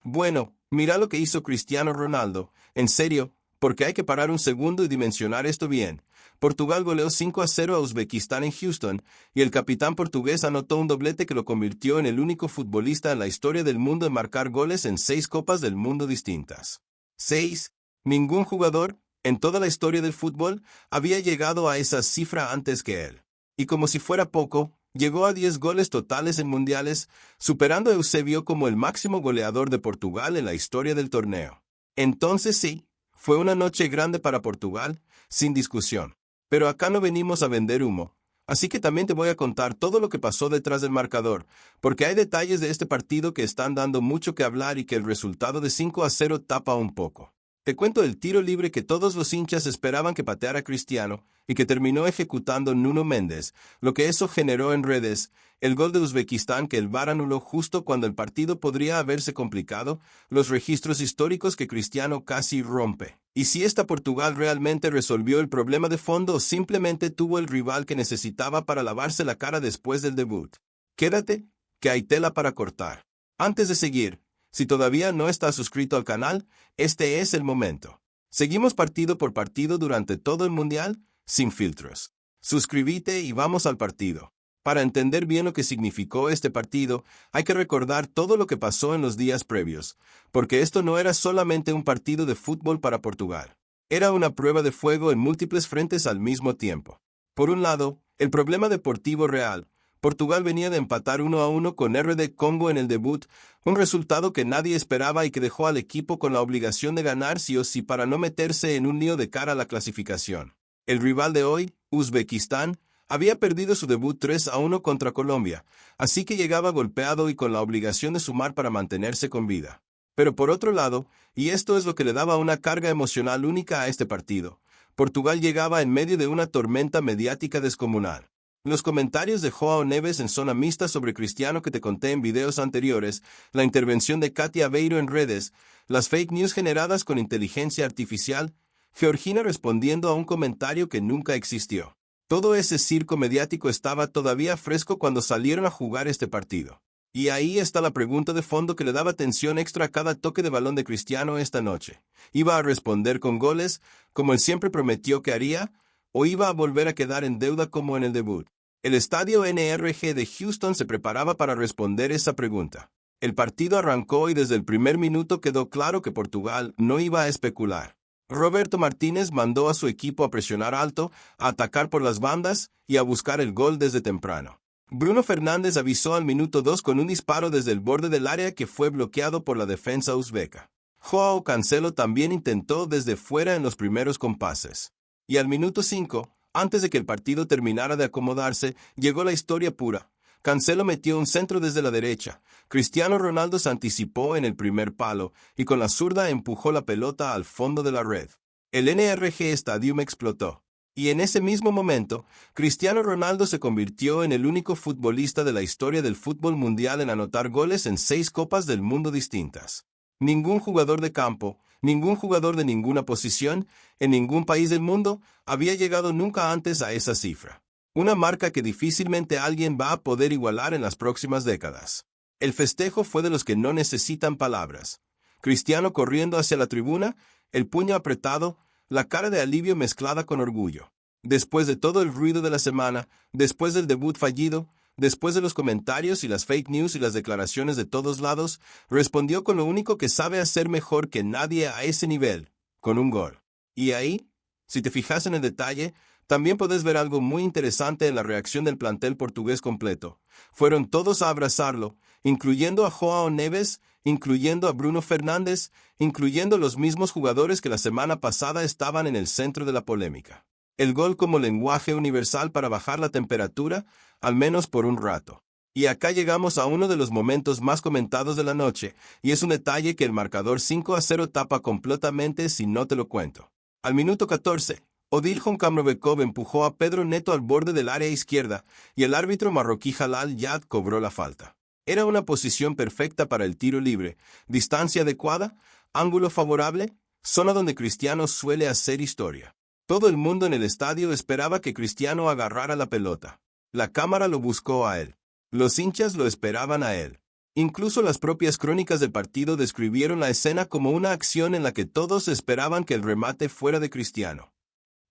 Bueno, mira lo que hizo Cristiano Ronaldo. En serio, porque hay que parar un segundo y dimensionar esto bien. Portugal goleó 5-0 a Uzbekistán en Houston, y el capitán portugués anotó un doblete que lo convirtió en el único futbolista en la historia del mundo en marcar goles en 6 Copas del Mundo distintas. 6. Ningún jugador, en toda la historia del fútbol, había llegado a esa cifra antes que él. Y como si fuera poco, llegó a 10 goles totales en mundiales, superando a Eusebio como el máximo goleador de Portugal en la historia del torneo. Entonces sí, fue una noche grande para Portugal, sin discusión. Pero acá no venimos a vender humo, así que también te voy a contar todo lo que pasó detrás del marcador, porque hay detalles de este partido que están dando mucho que hablar y que el resultado de 5-0 tapa un poco. Te cuento el tiro libre que todos los hinchas esperaban que pateara Cristiano y que terminó ejecutando Nuno Méndez, lo que eso generó en redes, el gol de Uzbekistán que el VAR anuló justo cuando el partido podría haberse complicado, los registros históricos que Cristiano casi rompe. Y si esta Portugal realmente resolvió el problema de fondo o simplemente tuvo el rival que necesitaba para lavarse la cara después del debut. Quédate, que hay tela para cortar. Antes de seguir, si todavía no estás suscrito al canal, este es el momento. Seguimos partido por partido durante todo el Mundial, sin filtros. Suscríbete y vamos al partido. Para entender bien lo que significó este partido, hay que recordar todo lo que pasó en los días previos, porque esto no era solamente un partido de fútbol para Portugal. Era una prueba de fuego en múltiples frentes al mismo tiempo. Por un lado, el problema deportivo real. Portugal venía de empatar 1-1 con RD Congo en el debut, un resultado que nadie esperaba y que dejó al equipo con la obligación de ganar sí o sí para no meterse en un lío de cara a la clasificación. El rival de hoy, Uzbekistán, había perdido su debut 3-1 contra Colombia, así que llegaba golpeado y con la obligación de sumar para mantenerse con vida. Pero por otro lado, y esto es lo que le daba una carga emocional única a este partido, Portugal llegaba en medio de una tormenta mediática descomunal. Los comentarios de João Neves en zona mixta sobre Cristiano que te conté en videos anteriores, la intervención de Katia Beiro en redes, las fake news generadas con inteligencia artificial, Georgina respondiendo a un comentario que nunca existió. Todo ese circo mediático estaba todavía fresco cuando salieron a jugar este partido. Y ahí está la pregunta de fondo que le daba tensión extra a cada toque de balón de Cristiano esta noche. ¿Iba a responder con goles, como él siempre prometió que haría, o iba a volver a quedar en deuda como en el debut? El estadio NRG de Houston se preparaba para responder esa pregunta. El partido arrancó y desde el primer minuto quedó claro que Portugal no iba a especular. Roberto Martínez mandó a su equipo a presionar alto, a atacar por las bandas y a buscar el gol desde temprano. Bruno Fernández avisó al minuto 2 con un disparo desde el borde del área que fue bloqueado por la defensa uzbeca. Joao Cancelo también intentó desde fuera en los primeros compases. Y al minuto 5, antes de que el partido terminara de acomodarse, llegó la historia pura. Cancelo metió un centro desde la derecha. Cristiano Ronaldo se anticipó en el primer palo y con la zurda empujó la pelota al fondo de la red. El NRG Stadium explotó. Y en ese mismo momento, Cristiano Ronaldo se convirtió en el único futbolista de la historia del fútbol mundial en anotar goles en 6 Copas del Mundo distintas. Ningún jugador de campo, ningún jugador de ninguna posición, en ningún país del mundo, había llegado nunca antes a esa cifra. Una marca que difícilmente alguien va a poder igualar en las próximas décadas. El festejo fue de los que no necesitan palabras. Cristiano corriendo hacia la tribuna, el puño apretado, la cara de alivio mezclada con orgullo. Después de todo el ruido de la semana, después del debut fallido, después de los comentarios y las fake news y las declaraciones de todos lados, respondió con lo único que sabe hacer mejor que nadie a ese nivel, con un gol. Y ahí, si te fijas en el detalle, también puedes ver algo muy interesante en la reacción del plantel portugués completo. Fueron todos a abrazarlo, incluyendo a João Neves, incluyendo a Bruno Fernández, incluyendo los mismos jugadores que la semana pasada estaban en el centro de la polémica. El gol como lenguaje universal para bajar la temperatura, al menos por un rato. Y acá llegamos a uno de los momentos más comentados de la noche, y es un detalle que el marcador 5-0 tapa completamente si no te lo cuento. Al minuto 14, Odilon Kamrovekov empujó a Pedro Neto al borde del área izquierda, y el árbitro marroquí Jalal Yad cobró la falta. Era una posición perfecta para el tiro libre, distancia adecuada, ángulo favorable, zona donde Cristiano suele hacer historia. Todo el mundo en el estadio esperaba que Cristiano agarrara la pelota. La cámara lo buscó a él. Los hinchas lo esperaban a él. Incluso las propias crónicas del partido describieron la escena como una acción en la que todos esperaban que el remate fuera de Cristiano.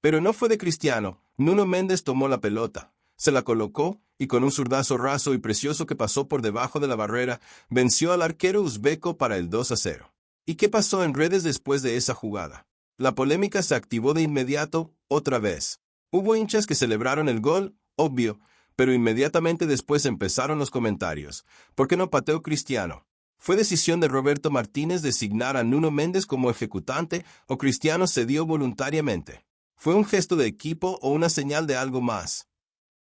Pero no fue de Cristiano. Nuno Méndez tomó la pelota, se la colocó y con un zurdazo raso y precioso que pasó por debajo de la barrera, venció al arquero uzbeco para el 2-0. ¿Y qué pasó en redes después de esa jugada? La polémica se activó de inmediato, otra vez. Hubo hinchas que celebraron el gol, obvio, pero inmediatamente después empezaron los comentarios. ¿Por qué no pateó Cristiano? ¿Fue decisión de Roberto Martínez designar a Nuno Méndez como ejecutante o Cristiano cedió voluntariamente? ¿Fue un gesto de equipo o una señal de algo más?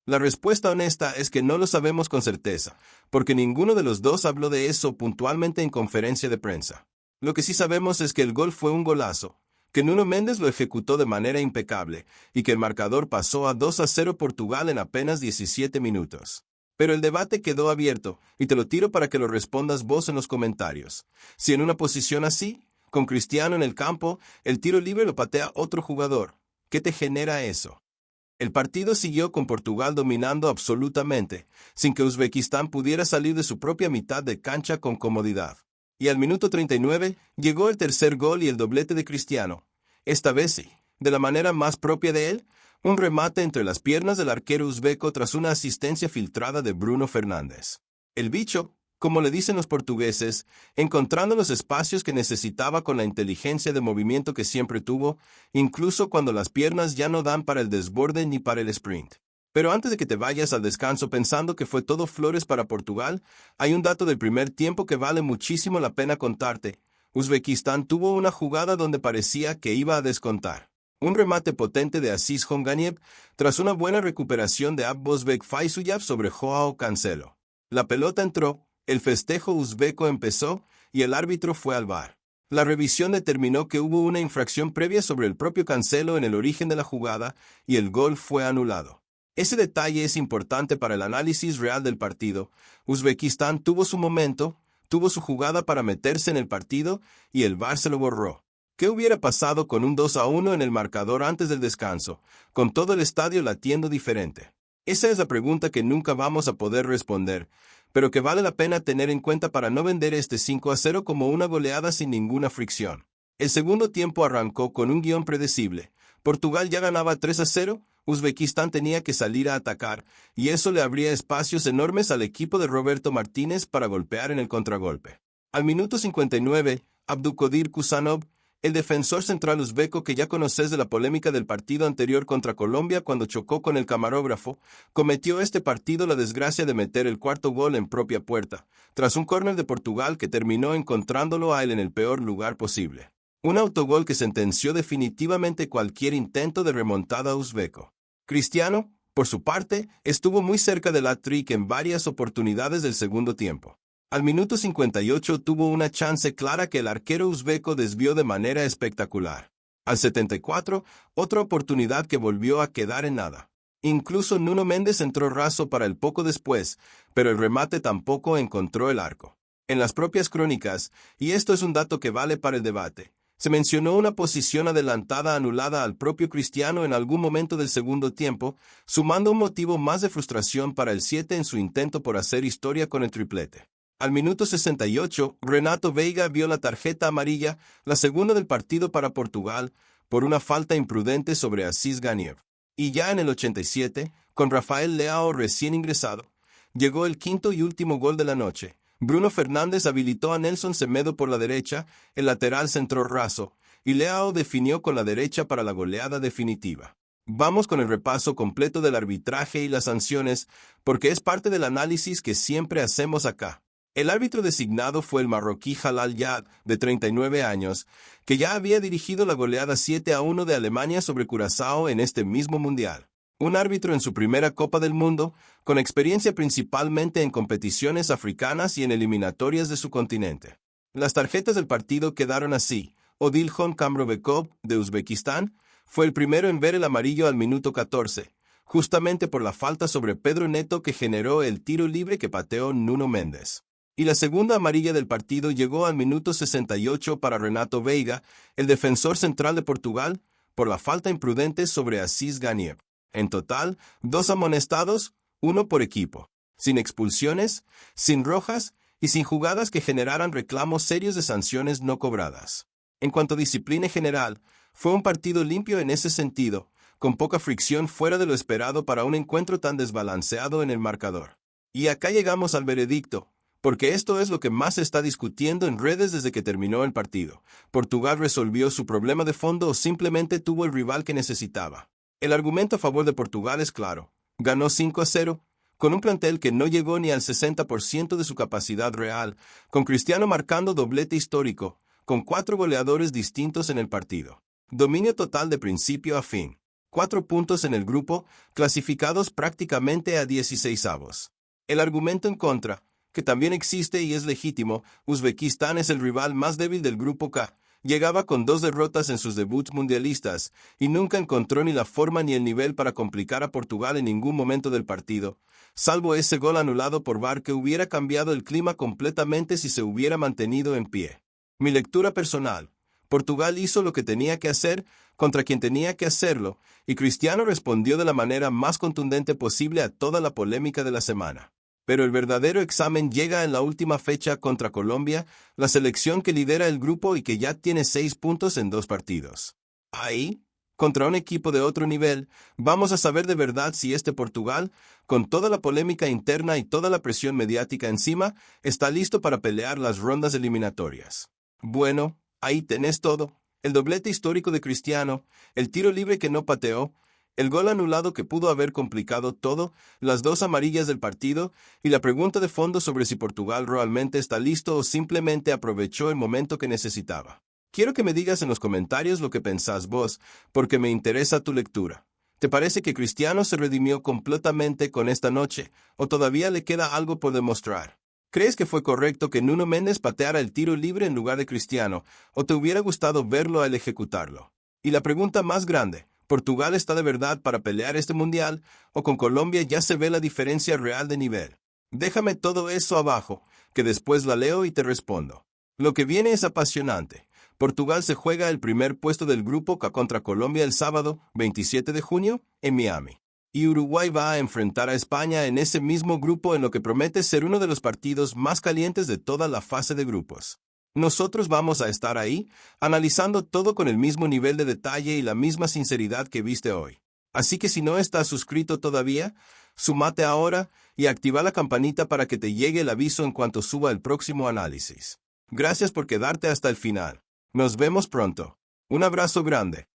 La respuesta honesta es que no lo sabemos con certeza, porque ninguno de los dos habló de eso puntualmente en conferencia de prensa. Lo que sí sabemos es que el gol fue un golazo, que Nuno Méndez lo ejecutó de manera impecable y que el marcador pasó a 2-0 Portugal en apenas 17 minutos. Pero el debate quedó abierto, y te lo tiro para que lo respondas vos en los comentarios. Si en una posición así, con Cristiano en el campo, el tiro libre lo patea otro jugador, ¿qué te genera eso? El partido siguió con Portugal dominando absolutamente, sin que Uzbekistán pudiera salir de su propia mitad de cancha con comodidad. Y al minuto 39 llegó el tercer gol y el doblete de Cristiano. Esta vez sí, de la manera más propia de él, un remate entre las piernas del arquero uzbeco tras una asistencia filtrada de Bruno Fernández. El bicho, como le dicen los portugueses, encontrando los espacios que necesitaba con la inteligencia de movimiento que siempre tuvo, incluso cuando las piernas ya no dan para el desborde ni para el sprint. Pero antes de que te vayas al descanso pensando que fue todo flores para Portugal, hay un dato del primer tiempo que vale muchísimo la pena contarte. Uzbekistán tuvo una jugada donde parecía que iba a descontar. Un remate potente de Aziz Honganiev tras una buena recuperación de Abbozbek Faizuyev sobre Joao Cancelo. La pelota entró, el festejo uzbeco empezó y el árbitro fue al VAR. La revisión determinó que hubo una infracción previa sobre el propio Cancelo en el origen de la jugada y el gol fue anulado. Ese detalle es importante para el análisis real del partido. Uzbekistán tuvo su momento, tuvo su jugada para meterse en el partido y el VAR se lo borró. ¿Qué hubiera pasado con un 2-1 en el marcador antes del descanso, con todo el estadio latiendo diferente? Esa es la pregunta que nunca vamos a poder responder, pero que vale la pena tener en cuenta para no vender este 5-0 como una goleada sin ninguna fricción. El segundo tiempo arrancó con un guión predecible. Portugal ya ganaba 3-0, Uzbekistán tenía que salir a atacar, y eso le abría espacios enormes al equipo de Roberto Martínez para golpear en el contragolpe. Al minuto 59, Abdukodir Kusanov, el defensor central uzbeco que ya conoces de la polémica del partido anterior contra Colombia cuando chocó con el camarógrafo, cometió este partido la desgracia de meter el cuarto gol en propia puerta, tras un córner de Portugal que terminó encontrándolo a él en el peor lugar posible. Un autogol que sentenció definitivamente cualquier intento de remontada uzbeco. Cristiano, por su parte, estuvo muy cerca del hat-trick en varias oportunidades del segundo tiempo. Al minuto 58 tuvo una chance clara que el arquero uzbeco desvió de manera espectacular. Al 74, otra oportunidad que volvió a quedar en nada. Incluso Nuno Méndez entró raso para el poco después, pero el remate tampoco encontró el arco. En las propias crónicas, y esto es un dato que vale para el debate, se mencionó una posición adelantada anulada al propio Cristiano en algún momento del segundo tiempo, sumando un motivo más de frustración para el 7 en su intento por hacer historia con el triplete. Al minuto 68, Renato Veiga vio la tarjeta amarilla, la segunda del partido para Portugal, por una falta imprudente sobre Aziz Ganiev. Y ya en el 87, con Rafael Leao recién ingresado, llegó el quinto y último gol de la noche. Bruno Fernández habilitó a Nelson Semedo por la derecha, el lateral centró raso, y Leao definió con la derecha para la goleada definitiva. Vamos con el repaso completo del arbitraje y las sanciones, porque es parte del análisis que siempre hacemos acá. El árbitro designado fue el marroquí Jalal Yad, de 39 años, que ya había dirigido la goleada 7-1 de Alemania sobre Curazao en este mismo mundial. Un árbitro en su primera Copa del Mundo, con experiencia principalmente en competiciones africanas y en eliminatorias de su continente. Las tarjetas del partido quedaron así. Odiljon Kamrovekov, de Uzbekistán, fue el primero en ver el amarillo al minuto 14, justamente por la falta sobre Pedro Neto que generó el tiro libre que pateó Nuno Méndez. Y la segunda amarilla del partido llegó al minuto 68 para Renato Veiga, el defensor central de Portugal, por la falta imprudente sobre Aziz Ganiev. En total, 2 amonestados, 1 por equipo, sin expulsiones, sin rojas y sin jugadas que generaran reclamos serios de sanciones no cobradas. En cuanto a disciplina general, fue un partido limpio en ese sentido, con poca fricción fuera de lo esperado para un encuentro tan desbalanceado en el marcador. Y acá llegamos al veredicto, porque esto es lo que más se está discutiendo en redes desde que terminó el partido. ¿Portugal resolvió su problema de fondo o simplemente tuvo el rival que necesitaba? El argumento a favor de Portugal es claro. Ganó 5-0, con un plantel que no llegó ni al 60% de su capacidad real, con Cristiano marcando doblete histórico, con 4 goleadores distintos en el partido. Dominio total de principio a fin. 4 puntos en el grupo, clasificados prácticamente a 16avos. El argumento en contra, que también existe y es legítimo, Uzbekistán es el rival más débil del grupo K. Llegaba con 2 derrotas en sus debuts mundialistas y nunca encontró ni la forma ni el nivel para complicar a Portugal en ningún momento del partido, salvo ese gol anulado por VAR que hubiera cambiado el clima completamente si se hubiera mantenido en pie. Mi lectura personal. Portugal hizo lo que tenía que hacer contra quien tenía que hacerlo, y Cristiano respondió de la manera más contundente posible a toda la polémica de la semana. Pero el verdadero examen llega en la última fecha contra Colombia, la selección que lidera el grupo y que ya tiene 6 puntos en 2 partidos. Ahí, contra un equipo de otro nivel, vamos a saber de verdad si este Portugal, con toda la polémica interna y toda la presión mediática encima, está listo para pelear las rondas eliminatorias. Bueno, ahí tenés todo. El doblete histórico de Cristiano, el tiro libre que no pateó, el gol anulado que pudo haber complicado todo, las 2 amarillas del partido y la pregunta de fondo sobre si Portugal realmente está listo o simplemente aprovechó el momento que necesitaba. Quiero que me digas en los comentarios lo que pensás vos, porque me interesa tu lectura. ¿Te parece que Cristiano se redimió completamente con esta noche, o todavía le queda algo por demostrar? ¿Crees que fue correcto que Nuno Mendes pateara el tiro libre en lugar de Cristiano, o te hubiera gustado verlo al ejecutarlo? Y la pregunta más grande, ¿Portugal está de verdad para pelear este mundial, o con Colombia ya se ve la diferencia real de nivel? Déjame todo eso abajo, que después la leo y te respondo. Lo que viene es apasionante. Portugal se juega el primer puesto del grupo K contra Colombia el sábado, 27 de junio, en Miami. Y Uruguay va a enfrentar a España en ese mismo grupo en lo que promete ser uno de los partidos más calientes de toda la fase de grupos. Nosotros vamos a estar ahí, analizando todo con el mismo nivel de detalle y la misma sinceridad que viste hoy. Así que si no estás suscrito todavía, sumate ahora y activa la campanita para que te llegue el aviso en cuanto suba el próximo análisis. Gracias por quedarte hasta el final. Nos vemos pronto. Un abrazo grande.